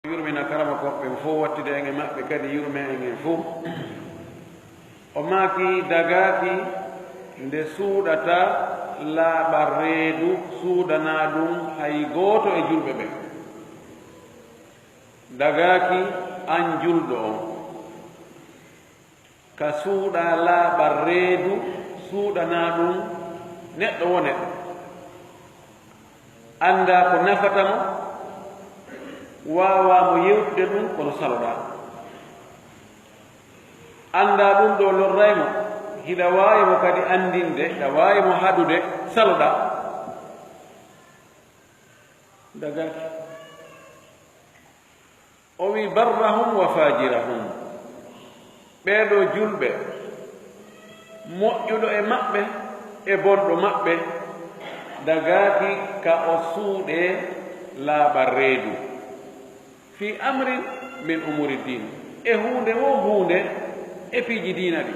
yurmina karama koɓɓe fof wattude en e maɓɓe kadi yurme en e fof o maaki dagaki nde suuɗata laaɓa reedu suuɗana ɗum hay gooto e julɓe ɓe dagaki an julɗo on ka suuɗa laaɓa reedu suuɗana ɗum neɗɗo wo neɗɗo annda ko nafata mo waawamo yewtude ɗum kono saloɗa annda ɗum ɗo lorraymo hiɗa waawimo kadi andinde ɗa waawimo haɗude saloɗa dagaki o wi barrahum wa fajirahum ɓeeɗo julɓe moƴƴuɗo e maɓɓe e bonɗo maɓɓe dagaki ka o suuɗe laaɓa reedu fi amrin min umuri din e hunde wo hunde e piiji diina ɗi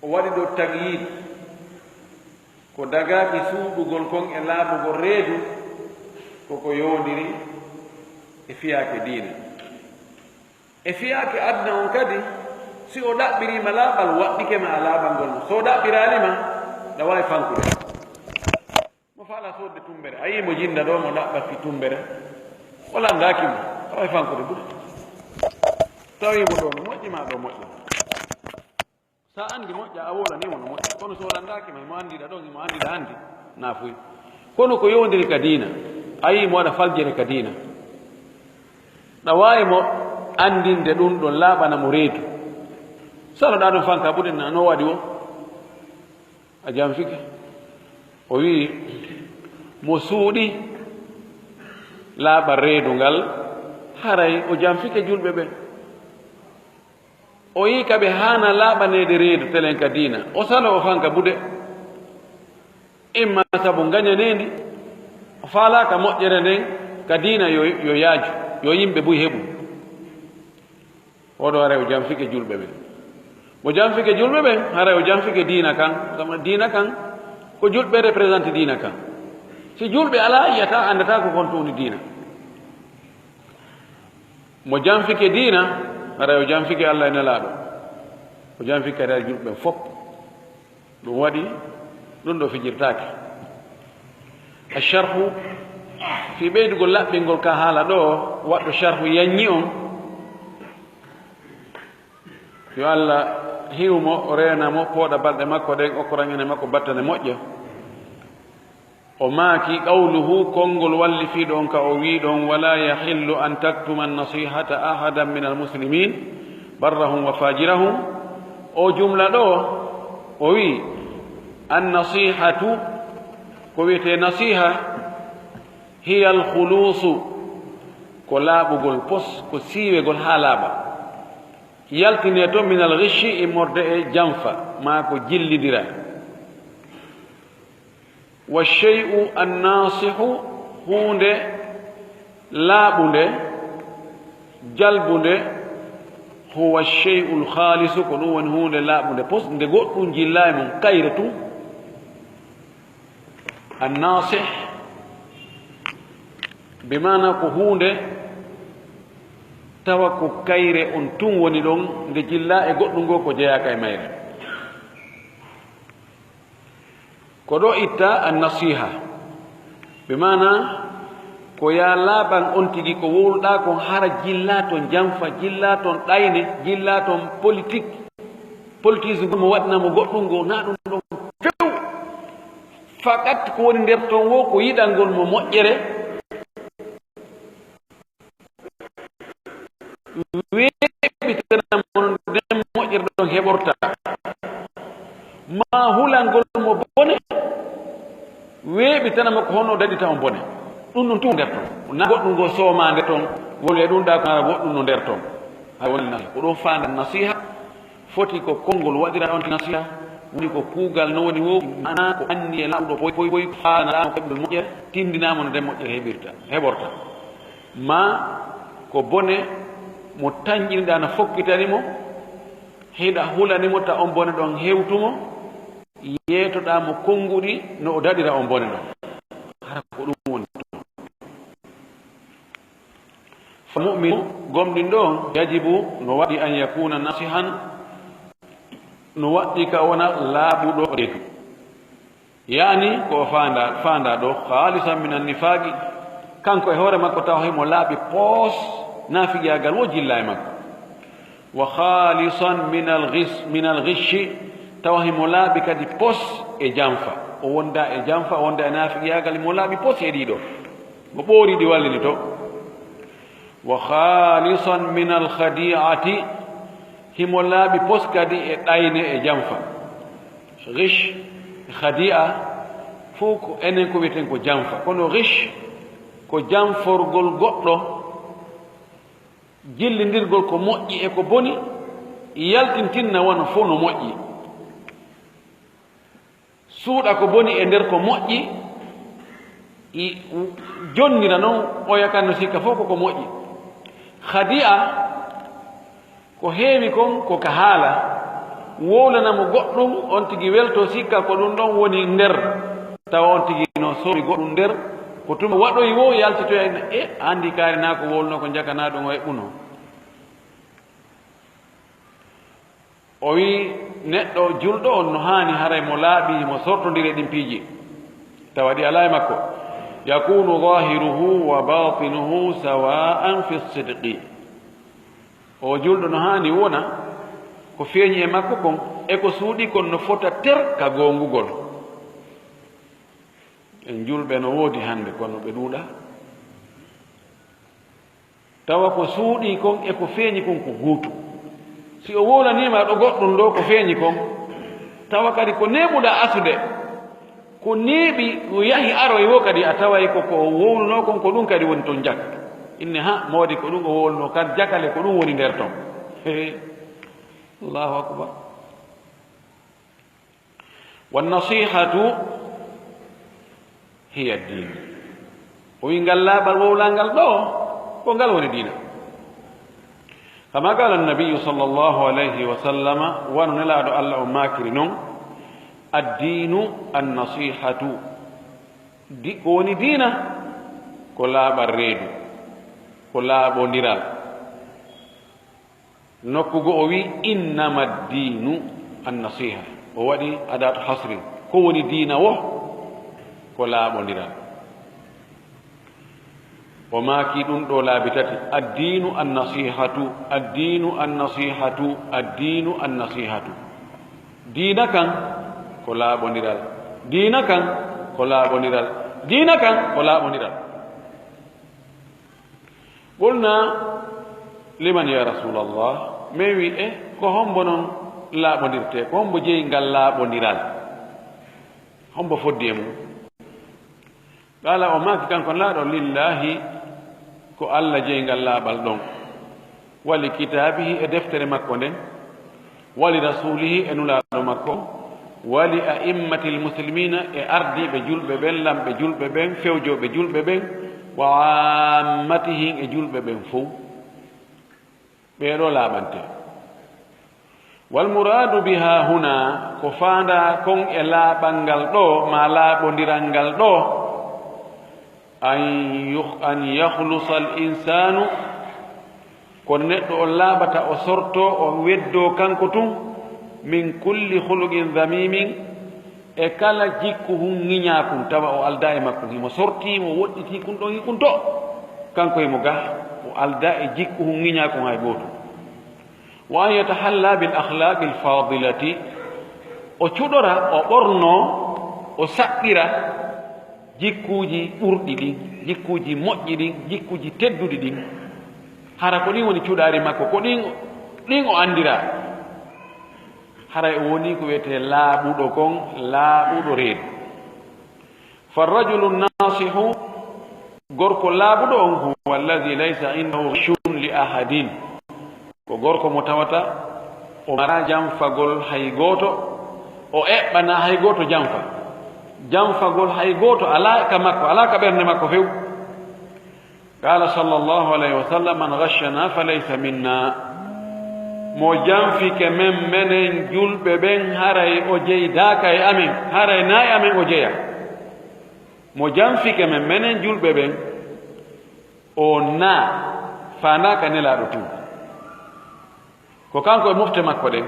o waɗi ɗo tagyid ko dagaki suuɗugol kon e laaɓugol reedu koko yowndiri e fiyaake diina e fiyaake adna on kadi si o ɗaɓɓirima laaɓal waɗɗikema a laaɓal ngol mo so ɗaɓɓiralima ɗa wawi fankude mo faala sodde tumbere a yimo jinda ɗo mo ɗaɓɓatti tumbere wala ndakimo a wawi fankude ɓuuri tawimo ɗo no moƴƴima ɗo moƴƴa sa andi moƴƴa a wolanimo no moƴƴa kono so walandakima mo andiɗa ɗon mo andiɗa andi nafuyi kono ko yowdiri ka diina a yimo waɗa faljere ka diina ɗa wawi mo andinde ɗum ɗon laaɓana mo reedu saloɗa ɗum fanka ɓuɗen no waɗi o a jam fike o wi mo suuɗi laaɓa reedu ngal haray o jam fike julɓe ɓe o yi kaɓe hana laaɓanede reedu telen ka diina o salo o fanka buɗe imma sabu gañanendi o faalaka moƴƴere nden ka diina yo yaaju yo yimɓe buy heɓu oɗo haray o jam fike julɓe ɓe mo jam fike julɓe ɓe haray o jam fike diina kan sama diina kan ko julɓe représente diina kan si julɓe ala yiyata andata ko kon towni diina mo jam fike diina haray o jam fike allah e nelaɗo o jam fike kadi julɓe fof ɗum waɗi ɗum ɗo fijirtake acharhu fi ɓeydugol laɓɓingol ka haala ɗo waɗɗo charhu yanñi on yo allah hiwmo o renamo pooɗa balɗe makko ɗen okkorangene makko battane moƴƴa o maaki qawluhu konngol wallifiiɗo on ka o wiiɗon wala yahillu an taktuma annasihata ahadan min almuslimin barrahum wa fajirahum o jumla ɗo o wi annasihatu ko wiyete nasiha hiya alkhulusu ko laaɓugol pos ko siiwegol haa laaɓa yaltine to min alghishi e morde e janfa ma ko jillidira wa shey'u annasihu hunde laaɓunde jalbunde huwa shey'u lkhalisu ko ɗum woni hunde laaɓunde pos nde goɗɗum jillayi mum kayre tum annasih bimana ko hunde tawa ko kayre on tun woni ɗon nde jilla e goɗɗum ngo ko jeyaka e mayre ko ɗo itta annasiha ɓe mana ko ya laaɓan on tigi ko wowluɗa kon hara jilla toon janfa jilla toon ɗayne jilla toon politisme mo waɗnamo goɗɗum ngo na ɗum ɗon few fakat ko woni nder toon wo ko yiɗal ngol mo moƴƴere weeɓitanamon nden moƴƴere ɗon heɓorta ma hulangol mo bone weeɓitanama ko honno daɗita on bone ɗum ɗum tum nder toon na goɗɗum ngo sooma nder toon wole ɗum ɗa ko ara goɗɗum no nder toon hay woni nasiha ko ɗo fanda nasiha foti ko konngol waɗira on nasiha woni ko kuugal no woni wo mana ko anni e lawɗo poy faanaɗamo heɓɗo moƴƴere tindinama no nden moƴƴere heɓorta ma ko bone mo tañƴiniɗa no fokkitanimo hiɗa hulanimo ta on bone ɗon hewtumo yeetoɗa mo konnguɗi no o daɗira on bone ɗon hara ko ɗum woni mu'min gomɗin ɗo yajibu no waɗi an yakuna nasihan no waɗɗi ka wona laaɓuɗo reedu yani ko fanda ɗo halisan min annifaqi kanko e hoore makko taw himo laaɓi poos nafiyagal wo jilla e makko wa halisan min alghishi taw himo laaɓi kadi pos e jamfa o wonda e jamfa o wonda e nafiyagal himo laaɓi pos e ɗiɗo mo ɓoori ɗi wallini to wa halisan min alkhadi'ati himo laaɓi pos kadi e ɗayne e jamfa ghish khadi'a fuu ko enen ko wiyeten ko jamfa kono ghish ko jamforgol goɗɗo jillindirgol ko moƴƴi e ko boni yaltintinna wona fof no moƴƴi suuɗa ko boni e nder ko moƴƴi jonnira noon o yakanno sikka fof koko moƴƴi khadi'a ko heewi kon koko haala wowlanamo goɗɗum on tigi welto sikka ko ɗum ɗon woni nder tawa on tigi no soomi goɗɗum nder ko tuma waɗoyi wo yaltitoyani andi kaari na ko wolno ko jakana ɗum o heɓɓuno o wi neɗɗo julɗo on no haani haray mo laaɓi mo sortodiri ɗin piiji tawa ɗi ala e makko yakunu zahiruhu wa batinuhu sawa'an fi sidqi o julɗo no haani wona ko feeñi e makko kon e ko suuɗi kon no fota ter ka gongugol en julɓe no woodi hannde kono ɓe ɗuuɗa tawa ko suuɗi kon e ko feeñi kon ko guutu si o wolanima ɗo goɗɗum ɗo ko feeñi kon tawa kadi ko neɓuɗa asude ko neeɓi o yahi aroy wo kadi a taway koko wowluno kon ko ɗum kadi woni toon jak inne ha mawdi ko ɗum o wowluno kadi jakale ko ɗum woni nder toon allahu akbar wannasihatu hiya din o wi ngal laaɓal wowlal ngal ɗo ko ngal woni diina kama qala annabiyu sallllahu alayhi wa sallama wano nelaɗo allah o makiri noon addinu annasihatu ko woni diina ko laaɓal reedu ko laaɓodiral nokkugo o wi innama ddinu annasiha o waɗi adatu hasrin ko woni diina wo ko laaɓodiral o maaki ɗum ɗo laabi tati addinu annasihatu addinu annasihatu addinu annasihatu diina kan ko laaɓodiral diina kan ko laaɓodiral diina kan ko laaɓodiral qulna liman ya rasulallah min wi ko hombo noon laaɓodirte ko hombo jeyi ngal laaɓodiral hombo foddi e mum qala o maaki kanko laaɗo lillahi ko allah jeyi ngal laaɓal ɗon wali kitabihi e deftere makko nden wali rasulihi e nulaaɗo makko wali a'immati lmuslimina e ardiɓe julɓe ɓen lamɓe julɓe ɓen fewjoɓe julɓe ɓen wa ammatihin e julɓe ɓen fof ɓeeɗo laaɓante walmuradu biha huna ko faanda kon e laaɓal ngal ɗo ma laaɓodiral ngal ɗo an yahlusa al insanu kono neɗɗo o laaɓata o sorto o weddo kanko tun min kulli huluqin damimin e kala jikku hun ŋiñakum tawa o alda e makko himo sorti mo woɗɗiti kun ɗon hikun to kanko himo ga o alda e jikku hun ŋiñakum hay gooto wa an yatahalla bil akhlaqi l fadilati o cuɗora o ɓorno o saɓɓira jikkuuji ɓurɗi ɗin jikkuuji moƴƴi ɗin jikkuuji tedduɗi ɗin hara ko ɗin woni cuɗaari makko ko ɗin o anndira haray o woni ko wiyete laaɓuɗo kon laaɓuɗo reedu farrajulu nasihu gorko laaɓuɗo on huwa alladi laysa indahu ghishun li ahadin ko gorko mo tawata o mara janfagol hay gooto o eɓɓana hay gooto janfagol hay gooto ala ka makko ala ka ɓernde makko few qala sallllahu alayhi wa sallam man ghashana falaysa minna mo janfike men menen julɓe ɓen haray o jeydaaka e amen haray na e amen o jeya mo janfike men menen julɓe ɓen o na faandaka nelaaɗo tun ko kanko e mofte makko ɗen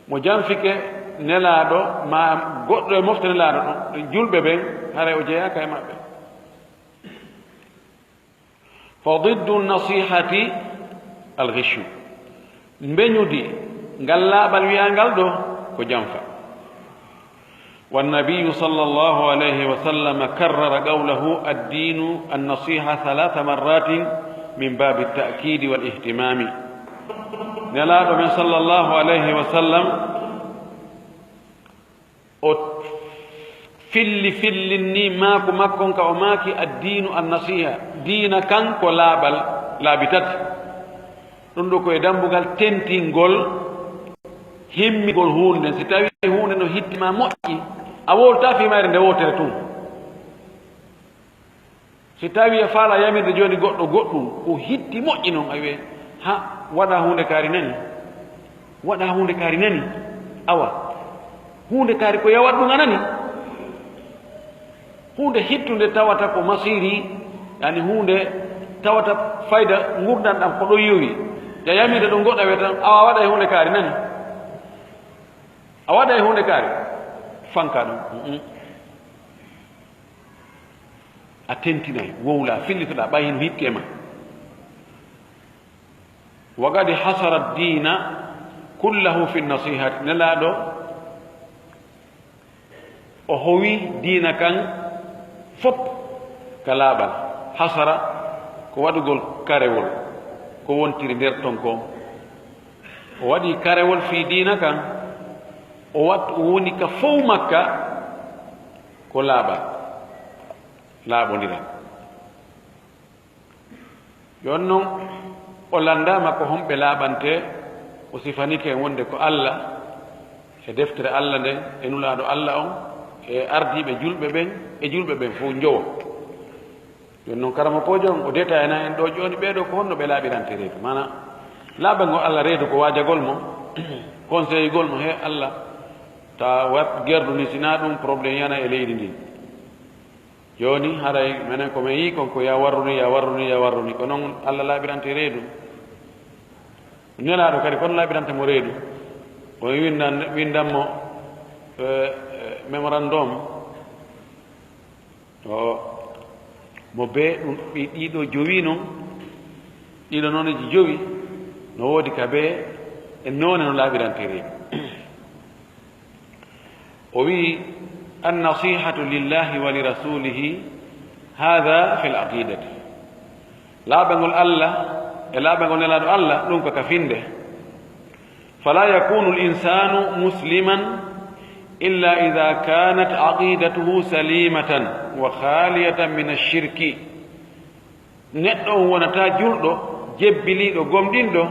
mo janfike nelaaɗo ma goɗɗo e mofte nelaaɗo ɗon julɓe ɓen haray o jeyaka e maɓɓe fa diddu nasihati alghishu mbeñudi ngal laaɓal wiyangal ɗo ko janfa والنبي صلى الله عليه وسلم كرر قوله الدين النصيحة 3 مرات من باب التأكيد والاهتمام نلاد من صلى الله عليه وسلم فل ني ماكو ماكو كأماكي الدين النصيحة دين كان كلابل لابتت نندوكو يدنبغال تنتينغول himmigol hunde si tawi hunde no hittima moƴƴi a wolta fimaare nde wotere tun si tawi e faala yamirde joni goɗɗo goɗɗum ko hitti moƴƴi noon a wiye ha waɗa hunde kaari nani waɗa hunde kaari nani awa hunde kaari ko yawat ɗum a nani hunde hittunde tawata ko masiri yani hunde tawata fayda gurdan ɗam ko ɗo yowi ya yamirde ɗum goɗɗo wiye tan awa waɗa e hunde kaari nani a waɗa e hunde kaari fanka ɗum a tentinayi wowla fillitoɗa ɓay hen hikke ma wa gadi hasara dina kullahu fi nasihati nelaɗo o howi dina kan fop ka laaɓal hasara ko waɗugol karewol ko wontiri nder ton ko o waɗi karewol fi dina kan o wattu woni ka fof makka ko laaɓal laaɓondira yon noon o landama ko homɓe laaɓante o sifanike en wonde ko Allah e deftere Allah nden e nulaaɗo Allah on e ardiɓe julɓe ɓen e julɓe ɓen fof njowo yon noon karama kojo on o deta ena en ɗo joni ɓeeɗo ko honno ɓe laaɓirante reedu mana laaɓal ngo Allah reedu ko waajagol mo conseil gol mo he Allah ta wat gerdu ni sina ɗum probléme yana e leydi ndi joni haray minen komin yi kon ko ya warruni ya warruni ya warruni ko noon Allah laaɓirante reedu nelaɗo kadi kono laaɓirante mo reedu o windanmo mémorandum o mo be ɗum ɗiɗo jowi noon ɗiɗo nooneji jowi no woodi ka be e noone no laaɓirante reedu o wi annasihatu lillahi wa lirasulihi hada fi l aqidati laaɓangol Allah e laaɓangol nelaɗo Allah ɗum ko ka finde fala yakunu l insanu musliman illa ida kanat aqidatuhu salimatan wa khaliyatan min alshirki neɗɗo on wonata julɗo jebbiliɗo gomɗinɗo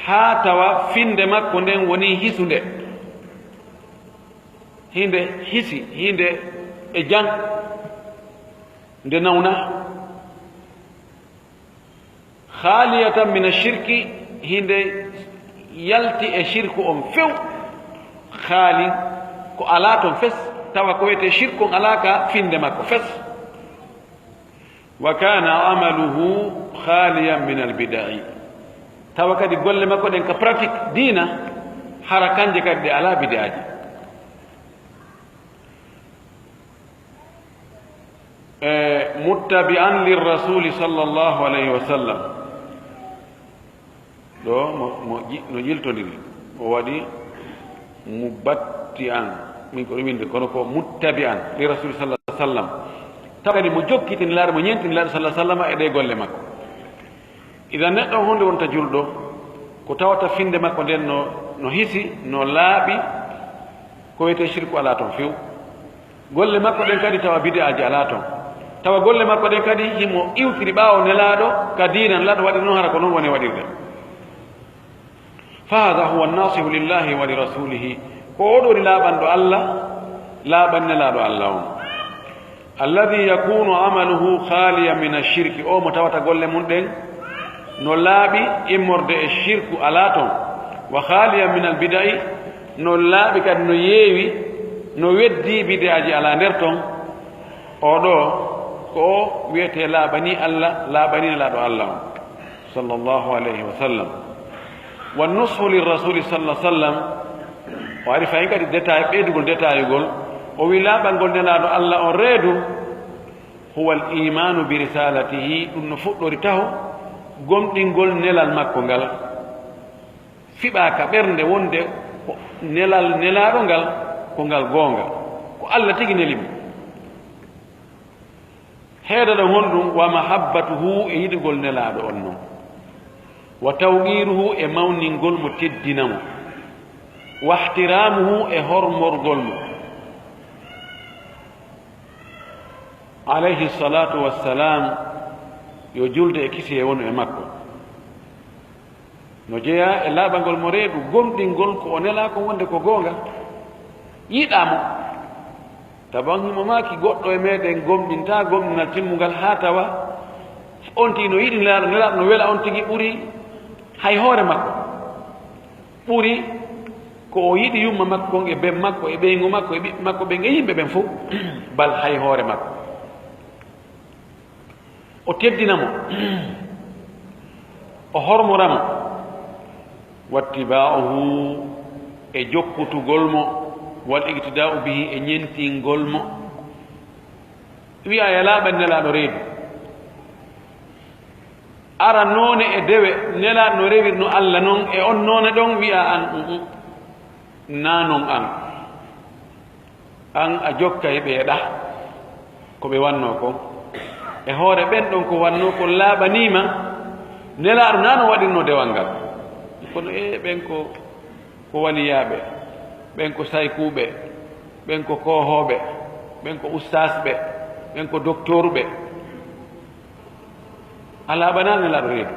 haa tawa finde makko nden woni hisunde hinde hisi hinde e jan nde nawna khaliyatan min ashirki hinde yalti e shirku on few haali ko ala ton fes tawa ko wiyete shirku on ala ka finde makko fes wa kana amaluhu khaliyan min albidai tawa kadi golle makko ɗen ka pratique dina hara kanje kadi ɗe ala bidaji muttabi'an lirrasuli sallallahu alayhi wa sallam ɗo no yiltodiri o waɗi mubatti'an min ko winde kono ko muttabi'an lirrasuli sallallahu alayhi wa sallam taw kadi mo jokkitini laaɗo mo ñentini laaɗo sallah sallam e ɗe golle makko idan neɗɗo hunde wonta julɗo ko tawata finde makko nden no hisi no laaɓi ko wiyete shirku ala toon few golle makko ɗen kadi tawa bid'aji ala toon tawa golle makko ɗen kadi himo iwtiri ɓaawo nelaaɗo ka diina nelaaɗo waɗi noon hara ko noon woni waɗirde fa hada huwa annasihu lillahi wa li rasulihi ko oɗoni laaɓanɗo Allah laaɓan nelaaɗo Allah on alladi yakunu amaluhu khaliya min ashirki o mo tawata golle mum ɗen no laaɓi immorde e shirku ala toon wa khaliya min albidai no laaɓi kadi no yeewi no weddi bid'aji ala nder toon oɗo ko wiyete laaɓani Allah laaɓani nelaaɗo Allah on صلى الله عليه وسلم والنصح للرسول صلى الله عليه وسلم وعرف أن قد دتا بيدغول دتا يقول ولا بانغول نلادو الله أن ريدو هو الإيمان برسالته دون فؤر تاو قم دينغول نلال مكو نgal fiɓaka ɓernde wonde nelal nelaɗo ngal ko ngal goonga ko Allah tigi nelimi heedaɗo honɗum wa mahabbatuhu e yiɗigol nelaɗo on noon wa tawqiruhu e mawningol mo teddinamo wa ihtiramuhu e hormorgol mo alayhi salatu wassalam yo julde e kisi e wonu e makko no jeeya e laaɓangol mo reedu gomɗingol ko o nela ko wonde ko goonga yiɗamo tabangimo maki goɗɗo e meɗen gomɗinta gomɗinal timmugal ha tawa on tigi no yiɗi nelaɗo nelaɗo no wela on tigi ɓuuri hay hoore makko ɓuuri ko o yiɗi yumma makko kon e ben makko e ɓeygo makko e ɓiɓɓe makko ɓen e yimɓe ɓen fof bal hay hoore makko o teddinamo o hormoramo wattiba'uhu e jokkutugol mo wal iqtida'u bihi e ñentingol mo wiya ya laaɓa nelaɗo reedu ara noone e dewe nelaɗo no rewirno Allah noon e on noone ɗon wiya an na noon an a jokka e ɓeeɗa ko ɓe wanno kon e hoore ɓen ɗon ko wanno ko laaɓanima nelaɗo na no waɗirno dewal ngal kono ɓen ko waliyaɓe ɓen ko saykuɓe ɓen ko kohoɓe ɓen ko ustasɓe ɓen ko docteur ɓe a laaɓanali nelaɗo reedu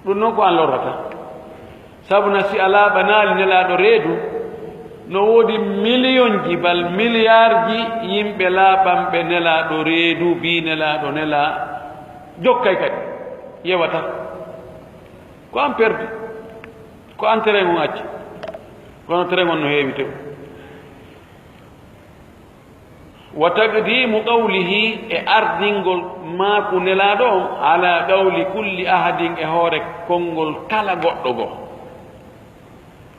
ɗum noon ko an lorrata sabuna si a laaɓanali nelaɗo reedu no woodi million ji bal milliard ji yimɓe laaɓanɓe nelaɗo reedu bi nelaɗo nela jokkay kadi yewata ko an perdi ko an terengon acci kono terengon no heewi tew wa taqdimu qawlihi e ardingol maako nelaɗo on ala qawli kulli ahadin e hoore konngol kala goɗɗo goo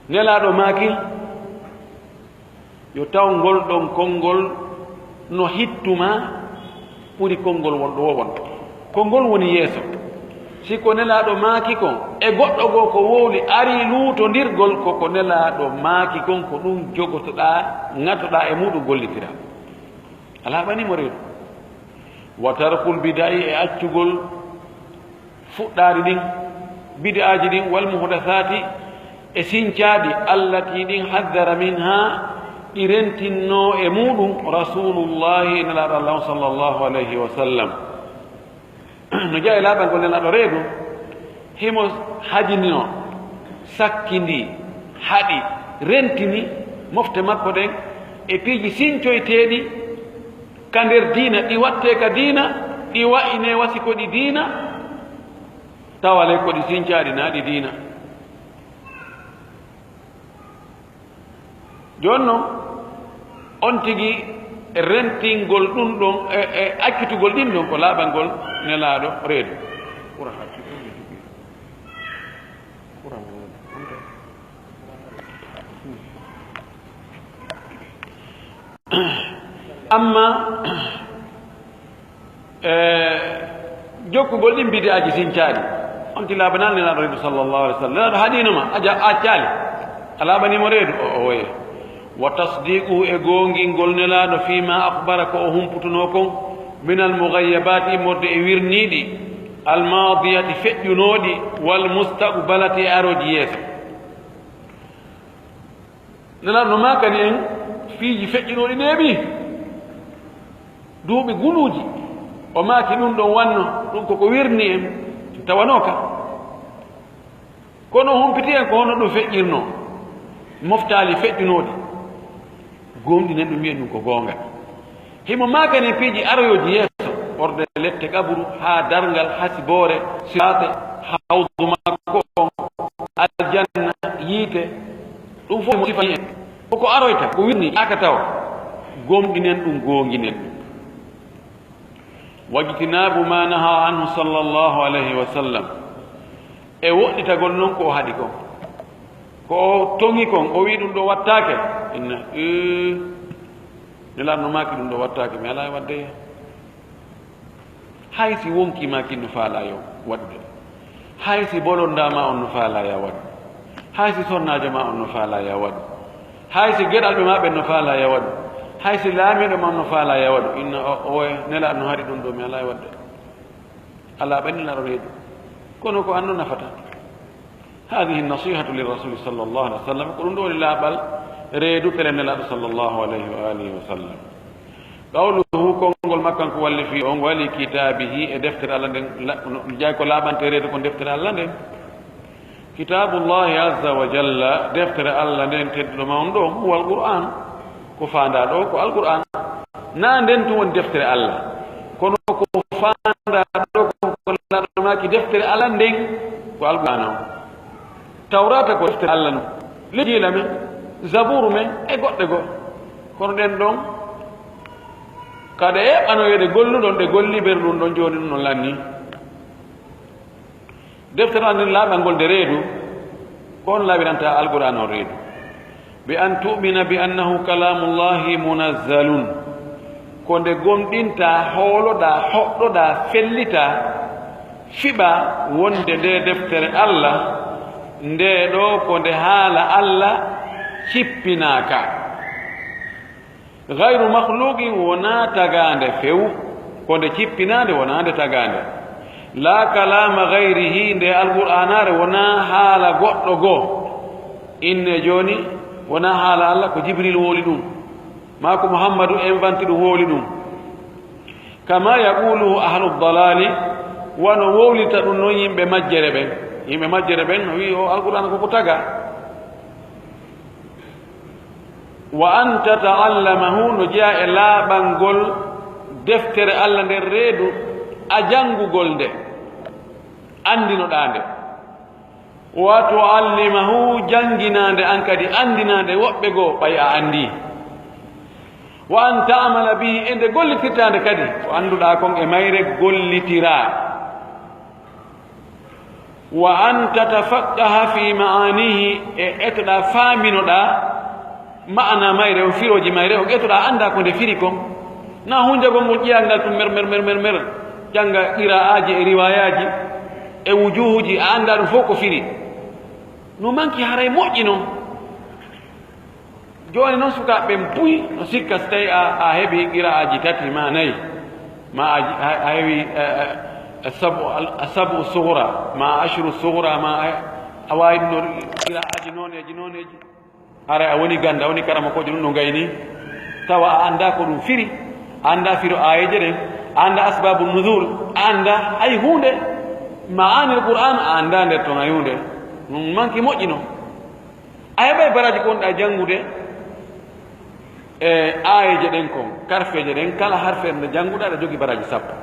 nelaɗo maakil yo taw ngol ɗon konngol no hittuma ɓuri konngol wonɗo wo wonto konngol woni yeeso siko nelaɗo maaki kon e goɗɗo goo ko wowli ari luutondirgol koko nelaɗo maaki kon ko ɗum jogotoɗa ŋatoɗa e muɗum gollitira ala ɓanimo reedu wa tarkul bida'i e accugol fuɗɗaari ɗin bid'aji ɗin wal muhdathati e sincaaɗi allati ɗin haddara minha ɗi rentinno e muɗum rasulullahi nelaɗo allah sallllahu alayhi wa sallam no jeeya e laaɓal ngol nelaɗo reedu himo hajinino sakkindi haɗi rentini mofte makko ɗen e piiji sincoyteeɗi ka nder diina ɗi watte ka diina ɗi wa'ine wasi ko ɗi diina tawale ko ɗi sincaaɗi na ɗi diina jooni noon on tigi rentingol ɗum ɗon e accitugol ɗin ɗon ko laaɓal ngol nelaaɗo reedu amma jokkugol ɗin bid'aji sincaaɗi on ti laaɓanal nelaaɗo reedu sallllahu alih w sallam nelaaɗo haɗinoma accaali a laaɓanimo reedu o woye wa tasdiquhu e goongingol nelaaɗo fima akhbara ko o humputuno kon min almugayyabati immorde e wirniiɗi almadiyati feƴƴunooɗi wal mustaqbalati e aroji yeeso nelaaɗo no makani en fiiji feƴƴinooɗi neeɓi duuɓi guluuji o maaki ɗum ɗon wanno ɗum koko wirni en tawanoka kono humpiti en ko hono ɗum feƴƴirno moftaali feƴƴunooɗi gomɗinen ɗum wiyen ɗum ko goonga himo makani piiji aroyoji yeeso orde lette kaburu haa darngal hasiboore sirate hawdu makko on aljanna yiite ɗum fof mo sifani en koko aroyta ko wirni aka taw gomɗinen ɗum goonginen ɗum wajtinabu ma naha anhu sallllahu alayhi wa sallam e woɗɗitagol noon ko haɗi kon ko o toŋi kon o wi ɗum ɗo wattake inna nelaɗo no maki ɗum ɗo wattake mi ala e wadde hay si wonkimaki no faala yo waɗde hay si bolondama on no faala ya waɗ hay si sonnajo ma on no faala ya waɗ hay si geɗalɓe ma ɓen no faala ya waɗ hay si laamiɗo ma on no faala ya waɗ inna o nelaɗo no haɗi ɗum ɗo mi ala e wadde ala ɓennelaɗo reedu kono ko andu nafata hadihi nasihatu lirrasuli sallllahu alih wa sallam ko ɗum ɗo woni laaɓal reedu tele nelaɗo sallllahu alayhi wa alihi wa sallam qawluhu konngol makkan ko walli fi on wali kitabihi e deftere allah nden jay ko laaɓante reedu ko deftere allah nden kitabullahi azza wa jalla deftere allah nden tedduɗo ma on ɗo huwa alqur'an ko faanda ɗo ko alqur'an na nden tun woni deftere allah kono ko faanda ɗo ko laɗomaki deftere allah nden ko alqur'an o tawrata ko deftere allah no lejila men zaburu men e goɗɗe goo kono ɗen ɗon kada eɓɓanoyede golluɗon ɗe golli ɓer ɗum ɗon joni ɗum non lanni deftere allah nden laaɓal de reedu ko on laaɓiranta alqur'an o reedu bi an tu'mina bi annahu kalamullahi munazzalun ko nde gomɗinta hooloɗa hoɗɗoɗa fellita fiɓa wonde nde deftere allah nde ɗo ko nde haala allah cippinaaka gayru mahluqin wona tagaande few ko nde cippinaande wona nde tagaande la kalama gayrihi nde alqur'anare wona haala goɗɗo goo inne jooni wona haala allah ko jibril wooli ɗum ma ko mouhammadou invanti ɗum wooli ɗum kama yaquluhu ahlu dalali wano wowlita ɗum noon yimɓe majjere ɓen yimɓe majjere ɓen no wi o alqur'an koko taga wa an tata'allamahu no jeeya e laaɓangol deftere allah nder reedu a janngugol nde anndinoɗaa nde wa tuallimahu jannginaande an kadi anndinaande woɓɓe goo ɓay a anndi wa an ta'mala bihi e nde gollitirtaande kadi ko annduɗaa kon e mayre gollitiraa wa an tatafaqqaha fi ma'anihi e etoɗaa faaminoɗaa ma'ana mayre o firoji mayre o ƴettoɗa annda ko nde firi kon na hunjagol ngol ƴeyangal tum mer jannga qira'aji e riwayaji e wujuhuji a annda ɗum fof ko firi no manki haray moƴƴi noon joni noon sukaɓe buy no sikka so tawi a heeɓi qira'aji tati ma nayi ma a heewi sabu suhra ma ashru suhra ma a wawi ɗum no qira'aji noneji ara a woni ganda a woni karamakojo ɗum no gayni tawa a annda ko ɗum firi a annda firo ayeje ɗen a annda asbabu nudul a annda hay hunde ma anil qur'an a annda nder ton hay hunde ɗum manki moƴƴino a heɓay baraji ko wonɗa janngude e ayeje ɗen kon karfeje ɗen kala harfere nde jannguɗa aɗa jogii baraji sappo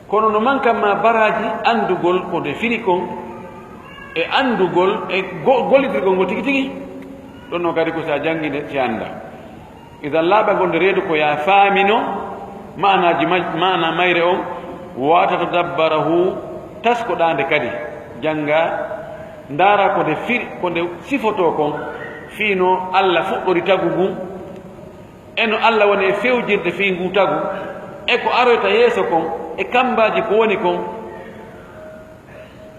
kono no mankanma baraji anndugol ko nde firi kon e anndugol e gollitirgol ngol tigi tigi ɗon noon kadi ko so a jannginde si annda idan laaɓagol nde reedu ko ya faamino manaji mana mayre on watata dabbarahu taskoɗande kadi jannga ndaara ko nde firi ko nde sifoto kon fiino allah fuɗɗori tagu ngun eno allah woni e fewjirde fii ngu tagu e ko aroyta yeeso kon e kambaji ko woni kon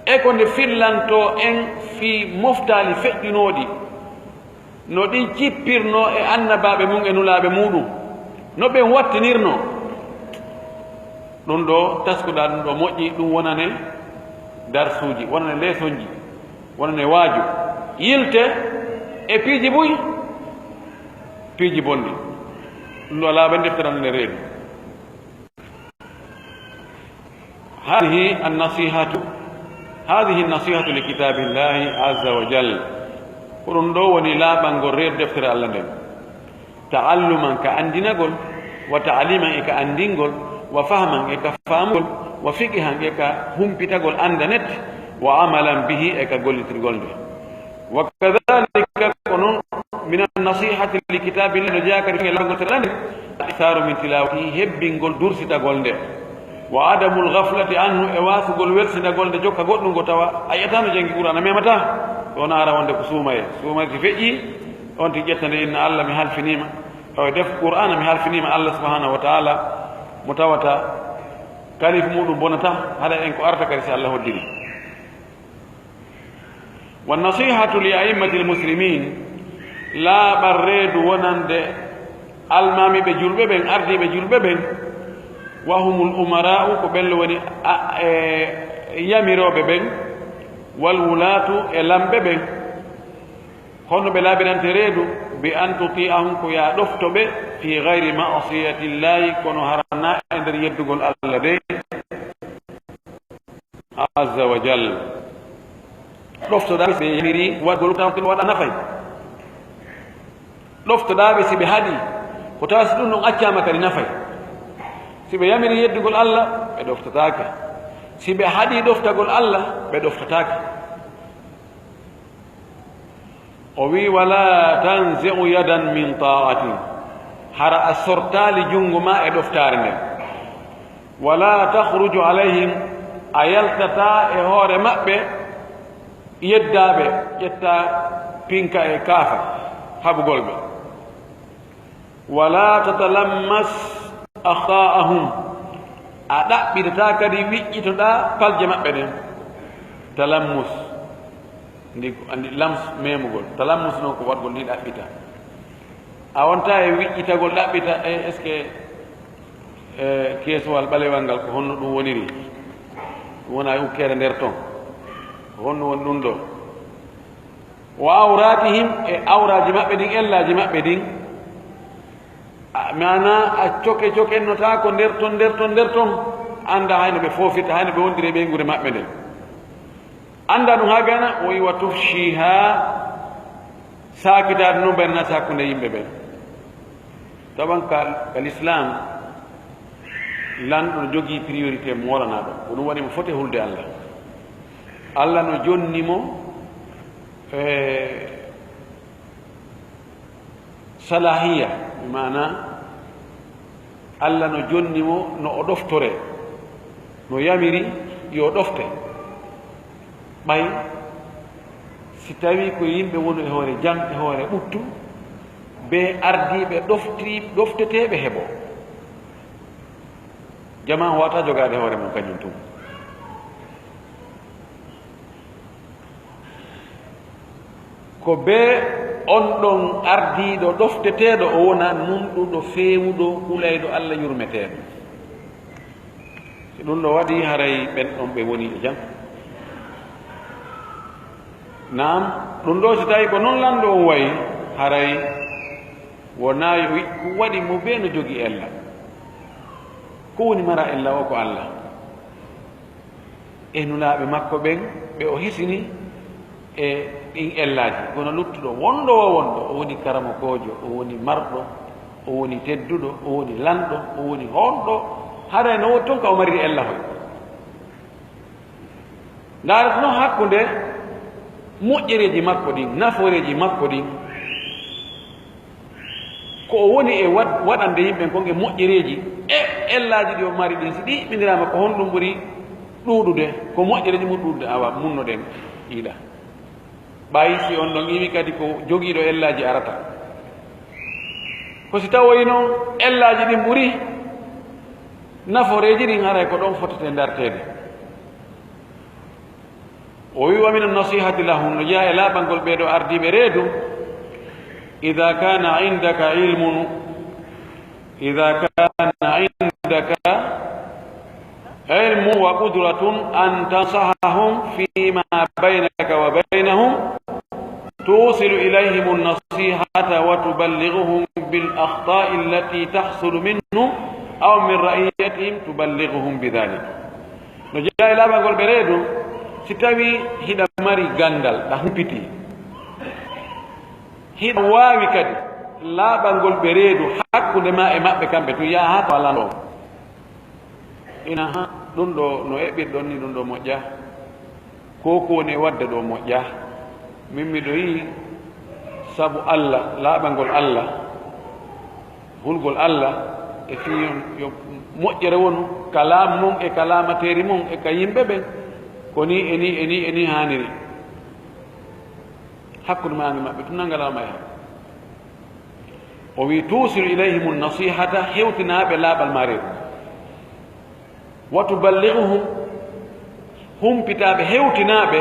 e ko nde fillanto en fii moftali feƴƴinooɗi no ɗin cippirno e annabaɓe mum e nulaaɓe muɗum no ɓen wattinirno ɗum ɗo taskuɗa ɗum ɗo moƴƴi ɗum wonane darsuji wonane leesonji wonane waaju yilte e piiji buy piiji bonɗi ɗum ɗo laaɓe defteranne reedu hadihi nasihatu li kitabillahi azza wa jal ko ɗum ɗo woni laaɓalngol reedu deftere allah nden ta'alluman ka andinagol wa ta'aliman e ka andingol wa fahman e ka faamugol wa fiqihan e ka humpitagol andanet wa amalan bihi e ka gollitirgol nde wa kadhalika ko noon min annasihati li kitabillah no jeeyakadi e laaɓalngol tere nde isaru min tilawatihi hebbingol dursitagol nde wa adamul ghaflati anhu e wasugol welsinagol nde jokka goɗɗum ngo tawa a yiyatano jangi qur'an a memata wona ara wonde ko suumaye suumayde feƴƴi on ti ƴettande inna allah mi halfinima o def qur'ana mi halfinima allah subhanahu wa taala mo tawata kalif muɗum bonata haɗa en ko arta kadi si allah hoddiri wannasihatu li a'immati lmuslimin laaɓal reedu wonande almamiɓe julɓe ɓen ardiɓe julɓe ɓen wa humul umara'u ko ɓelle woni yamiroɓe ɓen wal wulatu e lamɓe ɓen hono ɓe laaɓirante reedu bi an tuti'ahum ko ya ɗoftoɓe fi gayri ma'siyati llahi kono harana e nder yeddugol allah de azza wa jalla ɗoftoɗaɓe ɓe yamiri waɗgol tawten waɗa nafay ɗoftoɗaɓe si ɓe haaɗi ko tawa si ɗum ɗon accama kadi nafay si ɓe yamiri yeddugol allah ɓe ɗoftatake si ɓe haaɗi ɗoftagol allah ɓe ɗoftatake o wi wala tanzi'u yadan min ta'atin hara a sortali junngo ma e ɗoftare nden wala takhruju alayhim a yaltata e hoore maɓɓe yeddaɓe ƴetta pinka e kaafa haɓugol ɓe wala tatalammas akha'ahum a ɗaɓɓitata kadi wiƴƴitoɗa palje maɓɓe ɗen talammus ndi andi lams memugol talammus noon ko waɗgol ni ɗaɓɓita a wonta e wiƴƴitagol ɗaɓɓita e est ce que keesowal ɓalewal ngal ko honno ɗum woniri ɗum wona ukkere nder ton ko honno woni ɗum ɗo wa awratihim e awraji maɓɓe ɗin ellaji maɓɓe ɗin mana a coke cokennota ko nder ton anda hayno ɓe foofirta hayno ɓe wondiri ɓe gure maɓɓe nden anda ɗum ha gana o wi wa tufshiha sakitade noon ɓernata hakkude yimɓe ɓen tawan ka l'islam lanɗo jogii priorité mo wolanaɗo ko ɗum waɗi mo foti hulde allah allah no jonnimo salahiya mana allah no jonnimo no o ɗoftore no yamiri yo ɗofte ɓay si tawi ko yimɓe woni e hoore jam e hoore ɓuttu be ardiɓe ɗofteteɓe heeɓo jama wata jogade hoore mum kañum tum ko be on ɗon ardiɗo ɗofteteɗo o wona numɗuɗo fewuɗo hulayɗo allah yurmeteɗo si ɗum ɗo waɗi haray ɓen ɗon ɓe woni e jam nam ɗum ɗo si tawi ko noon lanɗo on wayi haray wona ko waɗi mo be no jogii ella ko woni mara ella o ko allah e nulaaɓe makko ɓen ɓe o hisini e ɗin ellaji kono luttuɗo wonɗo o woni karamokojo o woni marɗo o woni tedduɗo o woni lanɗo o woni honɗo haray no woni toon ka o mariri ella hoy ndaarata noon hakkunde moƴƴereji makko ɗin naforeji makko ɗin ko o woni e waɗande yimɓe konge moƴƴereji e ellaji ɗi o mari ɗin si ɗi ɓindirama ko honɗum ɓuri ɗuuɗude ko moƴƴereji mum ɗuuɗude awa munnoɗen ɗiɗa ɓayi si on ɗon imi kadi ko jogiiɗo ellaji arata ko si tawoyi noon ellaji ɗin ɓuri naforeji ɗin haray ko ɗon fotete dartede o wi wa min annasihati lahum no jeeya e laaɓangol ɓeeɗo ardiɓe reedu ida kana indaka ilmun ilmu wa qudratun an tansahahum fima baynaka wa baynahum tusilu ilayhim annasihata wa tuballighuhum bil akhta'i allati tahsulu minhum aw min ra'iyatihim tuballighuhum bidhalik no jeeya e laaɓangol ɓe reedu si tawi hiɗa mari gandal ɗa humpiti hiɗa waawi kadi laaɓangol ɓe reedu hakkunde ma e maɓɓe kamɓe to yaha ha to alano ina ha ɗum ɗo no eɓɓirɗon ni ɗum ɗo moƴƴa ko woni wadde ɗo moƴƴa min miɗo yii sabu allah laaɓangol allah hulgol allah e fi yo moƴƴere wonu kalam mum e kalamateri mum e ka yimɓe ɓen ko ni eni haniri hakkude maage maɓɓe tun nangalalma e ha o wi tusiru ilayhim nasihata hewtinaɓe laaɓal ma reedu wa tuballighuhum humpitaɓe hewtinaɓe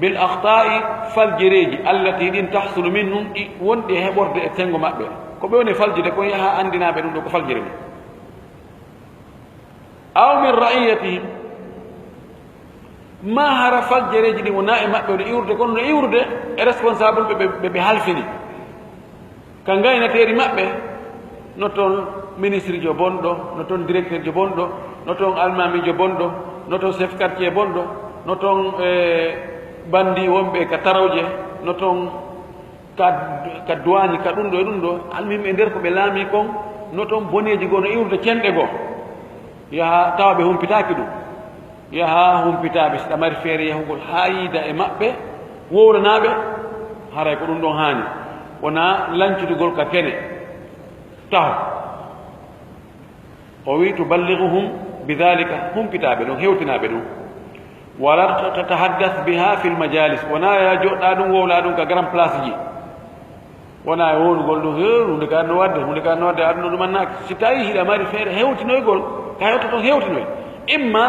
bil akhta'i faljereji allati ɗin tahsulu minhum ɗi wonɗi e heɓorde e sengo maɓɓe ko ɓe woni faljide kon yaha andinaɓe ɗum ɗo ko faljere mum aw min ra'iyatihim ma hara faljereji ɗi wona e maɓɓe no iwrude kono no iwrude e responsable ɓe halfini ka gaynateri maɓɓe no toon ministre jo bonɗo no toon directeur jo bonɗo no toon almami jo bonɗo no toon chef quartier bonɗo no toon bandi wonɓe ka tarawje no toon ka douane ka ɗum ɗo e ɗum ɗo almimi e nder ko ɓe laami kon no toon boneji goo no iwrude cenɗe goo yaha tawa ɓe humpitaki ɗum yaha humpitaɓe so ɗamari feere yahugol ha yiida e maɓɓe wowlanaɓe haray ko ɗum ɗon haani wona lancudugol ka kene taho o wi tuballighuhum bidhalika humpitaɓe ɗum hewtinaɓe ɗum wala tatahaddath biha fi lmajalis wona ya joɗɗa ɗum wowla ɗum ka grand place ji wona e wowlugol ɗum hunde ka no wadde hunde ka no wadde aduna ɗumannaki si tawi hiɗa mari feere hewtinoygol ka hewta toon hewtinoy imma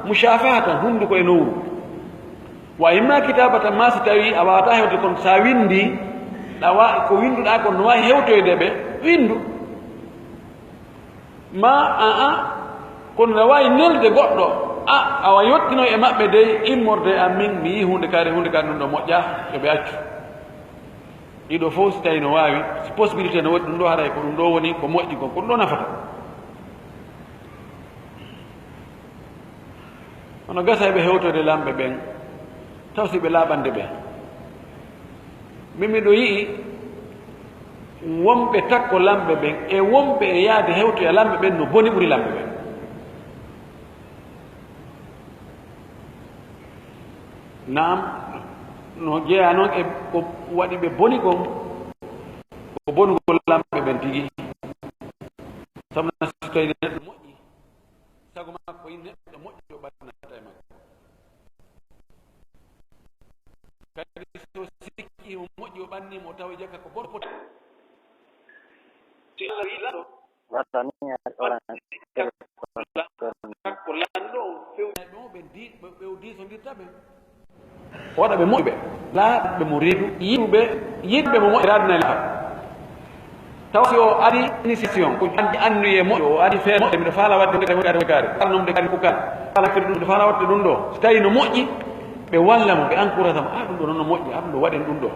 mushafahatan hunduko e nowru wa imma kitabatan ma si tawi a wawata hewde kon sa windi ɗawa ko winduɗa kon no wawi hewtoyde ɓe windu ma kono ne wawi nelde goɗɗo awa yettino e maɓɓe dey immorde amin mi yi hunde kaari ɗum ɗo moƴƴa yoɓe accu ɗiɗo fof si tawi no wawi si possibilité no waɗi ɗum ɗo haɗay ko ɗum ɗo woni ko moƴƴi kon ko ɗum ɗo nafata hono gasa ɓe hewtode lamɓe ɓen taw si ɓe laaɓande ɓe min miɗo yii wonɓe takko lamɓe ɓen e wonɓe e yaade hewtoya lamɓe ɓen no boni ɓuri lamɓe ɓen naam no jeeya noon e ko waɗi ɓe boni kon ko bonugol lamɓe ɓen tigi sabu na so tawi neɗɗo moƴƴi sago makko yi neɗɗo moƴƴi o ɓattinata e makko kadi so sikki o moƴƴi o ɓannimo o tawa jakka ko goto foti si Allah yiɗaɗo ko lanɗo o fewnaɓe o ɓe diisondirta ɓe waɗa ɓe moƴƴuɓe laaɓe mo reedu yiɗɓe mo moƴƴiraadina laha taw si o ari initiation ko annuye moƴƴo o ari feere moƴƴe miɗo faala wadde kaare alnomde kadi ko kala ala kadi ɗum miɗo faala wadde ɗum ɗo so tawi no moƴƴi ɓe walla mo ɓe encourage mo ɗum ɗo noon no moƴƴi ɗum ɗo waɗen ɗum ɗo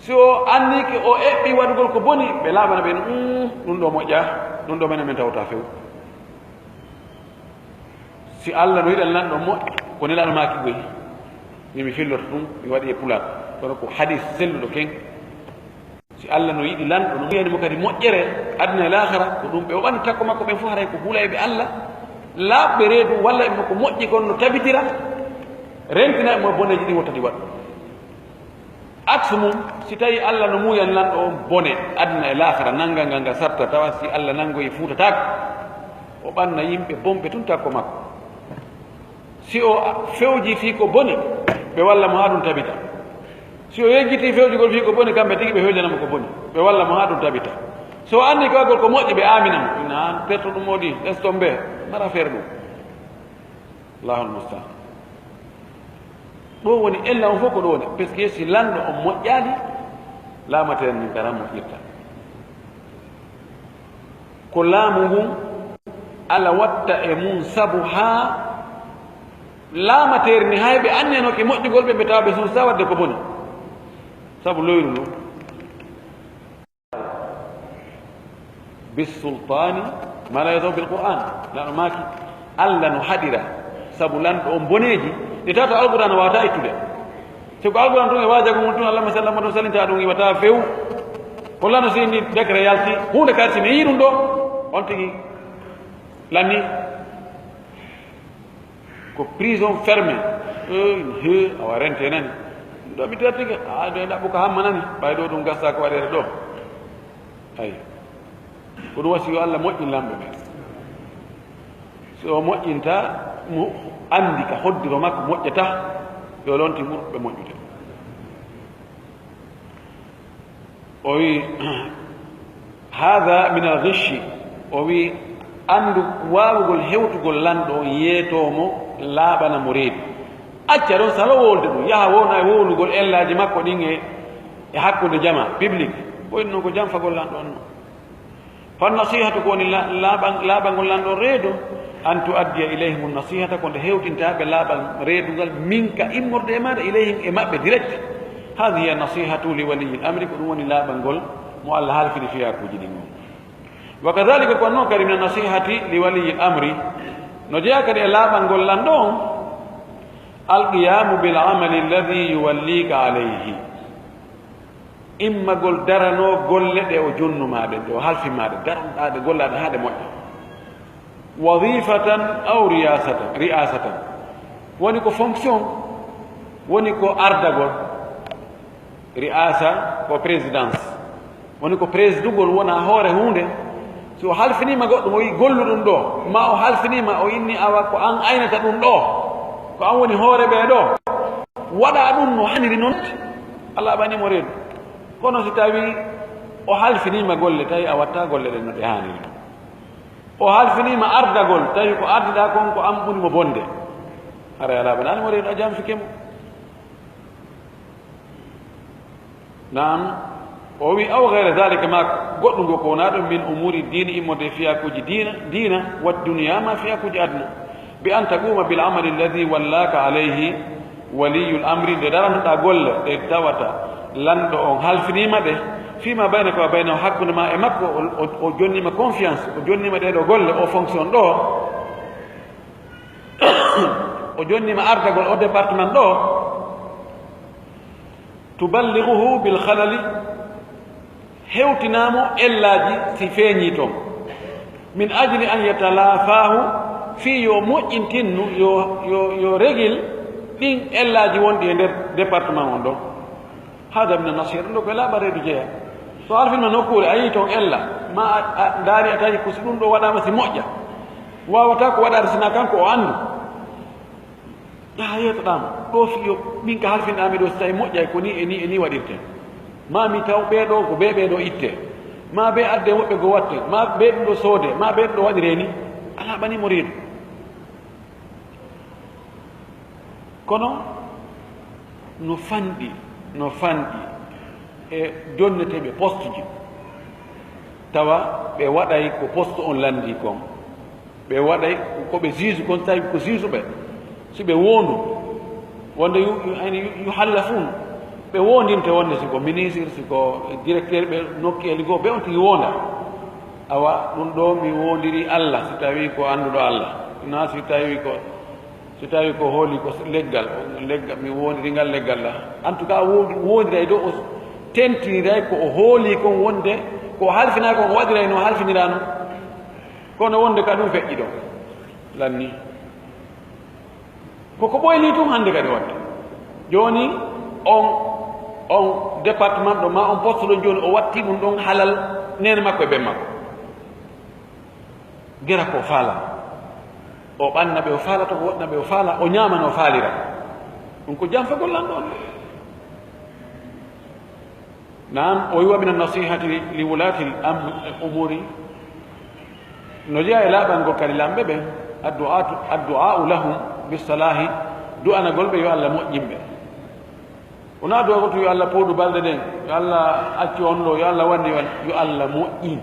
so anniki o eɓɓi waɗugol ko boni ɓe laaɓana ɓen ɗum ɗo moƴƴa ɗum ɗo menen min tawta few si Allah no yiɗal nanɗo moƴƴi ko nelaɗo maki goyi mimi filloto ɗum mi waɗi e pulaar kono ko hadis selluɗo ken si Allah no yiɗi lanɗo no wiyanimo kadi moƴƴere aduna e lahara ko ɗum ɓe o ɓanni takko makko ɓen fof haray ko huulayɓe Allah laaɓɓe reedu walla ɓe ko moƴƴi kon no tabitira rentina mo boneji ɗi wottati waɗ axe mum si tawi Allah no muuyan lanɗo on bone aduna e lahara nanggal ngal nga sarta tawa si Allah nangoyi fuutatako o ɓanna yimɓe bomɓe tun takko makko si o fewji fii ko boni ɓe walla mo ha ɗum tabita si o yejjiti fewjugol fii ko boni kamɓe tigi ɓe fewjanamo ko boni ɓe walla mo ha ɗum tabita so anndi kawgol ko moƴƴi ɓe aminamo ina perto ɗum moɗi leston ɓe mara feere ɗum allahul mustaan ɗo woni ella on fof ko ɗo woni par ce que si lanɗo on moƴƴaali laamateen min kara moƴƴirta ko laamu ngun ala watta e mum sabu haa laamateeri ni hayɓe annenoke moƴƴugol ɓe ɓe tawa ɓe suusa wadde ko boni sabu loyru ndu bisultani ma la yadaw bilqur'an laɗo maaki Allah no haɗira sabu lanɗo on boneeji ɗi tawta alquran o wawata ittude si ko alquran tun e waajago mum tun allahma sallam ɗum salinta ɗum iwata few hollano si ni décret yalti hunde kadi si mi yii ɗum ɗo on tigi lanni ko prison fermé awa rente nani ɗo mi tartike ɗo ɗaɓɓu ko hamma nani ɓay ɗo ɗum gasta ko waɗede ɗo ayi ko ɗum wasi yo Allah moƴƴin lamɓe ɓe so moƴƴinta mo andi ka hoddiro makko moƴƴata yo lonti ɓurɓe moƴƴude o wi hada min alghishi o wi andu wawugol hewtugol lanɗo on yeetomo laaɓana mo reedu acca ɗon salo wolde ɗum yaha wona e wowlugol ellaji makko ɗin e hakkude jama public ɓoyni noon ko jamfagol lanɗo on noon fannasihatu ko woni laaɓangol lanɗo reedu an tuaddiya ilayhim nasihata ko nde hewtintaɓe laaɓal reedugal min ka immorde e maɗa ilayhim e maɓɓe direct hadihi nasihatu li waliyi l amri ko ɗum woni laaɓal ngol mo Allah halfini fiyakuji ɗin on wa kadalika ko noon kadi min nasihati li waliyi l amri no jeeya kadi e laaɓal ngol lanɗo on alqiyamu bil amali alladi yuwallika alayhi immagol darano golle ɗe o jonnumaɗe ɗe o halfimaɗe daranɗaɗe gollaɗe haɗe moƴƴa wadifatan aw ri'asatan woni ko fonction woni ko ardagol ri'asa ko présidence woni ko présidugol wona hoore hunde so halfinima goɗɗum o yi gollu ɗum ɗo ma o halfinima o inni awa ko an aynata ɗum ɗo ko an woni hoore ɓe ɗo waɗa ɗum no haniri noon Allah ɓanimo reedu kono si tawi o halfinima golle tawi a watta golle ɗen no ɗe haniri o halfinima ardagol tawi ko ardiɗa kon ko an ɓurimo bonde hara ala ɓananimo reedu a jamfikemo nam o wi aw gayre dalika ma goɗɗum go ko wona ɗum min umuri dine immode fiyakuji dina wa duniya ma fiyakuji aduna bi an taquma bil amali alladi wallaka alayhi waliyu l amri nde darantoɗa golle ɗe tawata lanɗo on halfinima ɗe fima baynaka wa baynahu hakkude ma e makko o jonnima confiance o jonnima ɗeɗo golle o fonction ɗo o jonnima ardagol o département ɗo tuballighuhu bil khalali hewtinamo ellaji si feeñi toon min ajli an yatalafahu fi yo moƴƴintinnu yo régil ɗin ellaji wonɗi e nder département on ɗon hada min nasira ɗum ɗo koye laaɓa reedu jeeya so alfinma nokkure a yii toon ella ma a daari a tawi ko si ɗum ɗo waɗama si moƴƴa wawata ko waɗade sina kanko o andu yaha yeetoɗama ɗo fiyo min ka halfinɗami ɗo si tawi moƴƴay ko ni e ni waɗirte ma mi taw ɓeeɗo ko ɓe ɓeeɗo itte ma ɓe adde woɓɓe go watte ma ɓe ɗum ɗo soode ma ɓe ɗum ɗo waɗire ni ala ɓanimo reedu kono no fanɗi e jonneteɓe poste ji tawa ɓe waɗay ko poste on landi kon ɓe waɗay koɓe juge kon tawi ko juge ɓe si ɓe wondu wonde yu hallafun ɓe wondinte wonde siko ministre siko directeur ɓe nokki e ligo ɓe on tigi wonda awa ɗum ɗo mi wondiri Allah si tawi ko annduɗo Allah na si tawi ko hooli ko leggal mi wondirigal leggal la en tout cas wondiray ɗo o tentiniray ko o hooli kon wonde ko halfina kon o waɗiray no halfinira no kono wonde ka ɗum feƴƴi ɗo lanni koko ɓoyni tun hannde kadi wadde joni on département ɗo ma on poste ɗo joni o watti ɗum ɗon halal nene makko e ɓen makko gera ko faala o ɓanna ɓe o faalata ko woɗna ɓe o faala o ñamano o faalira ɗum ko jamfagol lanɗo on nam o yiwa min annasihati li wulati umuri no jeeya e laaɓal ngol kadi lamɓe ɓe addu'au lahum bisalahi du'anagol ɓe yo Allah moƴƴinɓe wona duwa goto yo Allah pooɗu balɗe ɗen yo Allah acci on ɗo yo Allah wanni yo Allah moƴƴin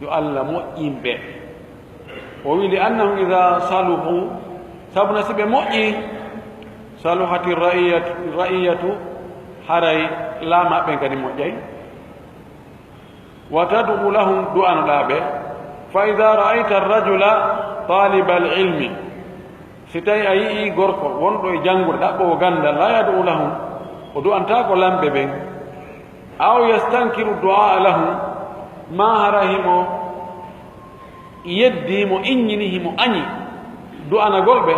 yo Allah moƴƴinɓe o wi li annahum ida saluhu sabuna si ɓe moƴƴi saluhati ra'iyatu haray laamaɓɓen kadi moƴƴay wa tad'u lahum du'anoɗa ɓe fa ida ra'ayta arrajula taliba alilmi si tawi a yii gorko wonɗo e janngude ɗaɓɓowo gandal la yad'u lahum o du'anta ko lamɓe ɓen aw yastankiru du'a lahum ma hara himo yeddimo innini himo añi du'anagol ɓe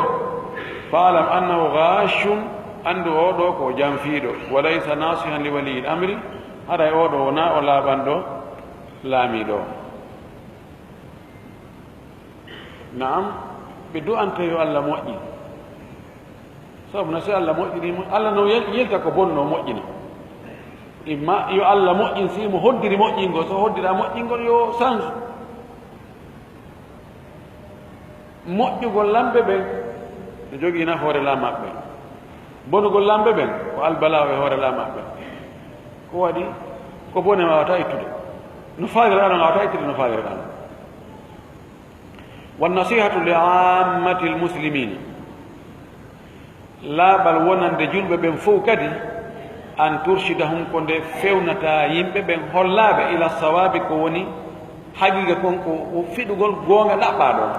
faalam annahu gashun andu oɗo ko jamfiiɗo walaysa nasihan li waliyi l amri haɗa oɗo wona o laaɓanɗo laamiɗo naam ɓe du'anta yo Allah moƴƴi sabu no si Allah moƴƴinimo Allah no yelta ko bonno moƴƴina imma yo Allah moƴƴin si mo hoddiri moƴƴingo so hoddira moƴƴingol yo change moƴƴugol lamɓe ɓen no jogii nafoore laamaɓe bonugol lamɓe ɓen ko albalaw e hoore laamaɓe ko waɗi ko bone wawata ittude no faaliraɗo wawata ittude no faaliraɗo wannasihatu li ammati lmuslimina laaɓal wonande julɓe ɓen fof kadi an turshidahum ko nde fewnata yimɓe ɓen hollaaɓe ila sawabi ko woni haqiqa kon ko fiɗugol goonga ɗaɓɓaɗon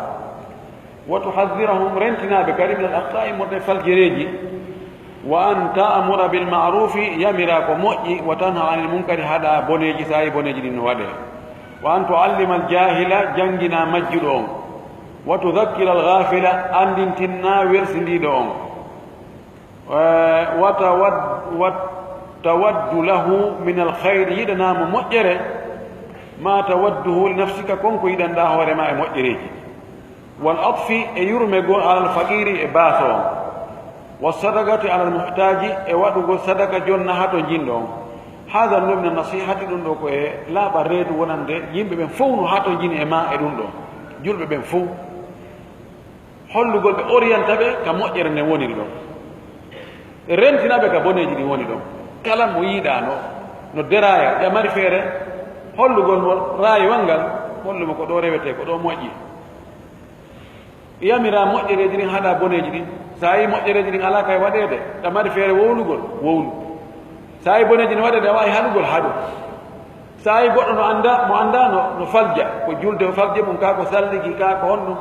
wa tuhaddirahum rentinaɓe kadi min al akta'i moɗe faljereji wa an ta'mura bil ma'rufi yamira ko moƴƴi wa tanha anil munkari haɗa boneji sa yi boneji ɗin no waɗe wa an tuallima al jahila jangina majjuɗo on wa tudhakkira al ghafila andintinna wersindiɗo on wa tawaddu lahu min al khayri yiɗanamo moƴƴere ma tawadduhu li nafsika konko yiɗanɗa hoorema e moƴƴereji wal atfi e yurmego ala al faqiri e baaso on wa sadaqati ala al muhtaji e waɗugo sadaka jonna ha to jinɗo on hada ɗo min nasihati ɗum ɗo ko e laaɓa reedu wonande yimɓe ɓen fof no ha to jini e ma e ɗum ɗo julɓe ɓen fof hollugol ɓe orienta ɓe ka moƴƴere nde woniri ɗon e rentinaɓe ka boneji ɗi woni ɗon kala mo yiiɗano no deraya ƴamari feere hollugol mo rayuwal ngal hollumo ko ɗo rewete ko ɗo moƴƴi yamira moƴƴereji ɗin haɗa boneji ɗin sa yi moƴƴereji ɗin ala kay waɗede ƴamari feere wowlugol wowlu sa yi boneji ɗin waɗede a wawi haɗugol haɗu sa yi goɗɗo no anda mo anda no falja ko julde falje mum ka ko salligi ka ko honɗum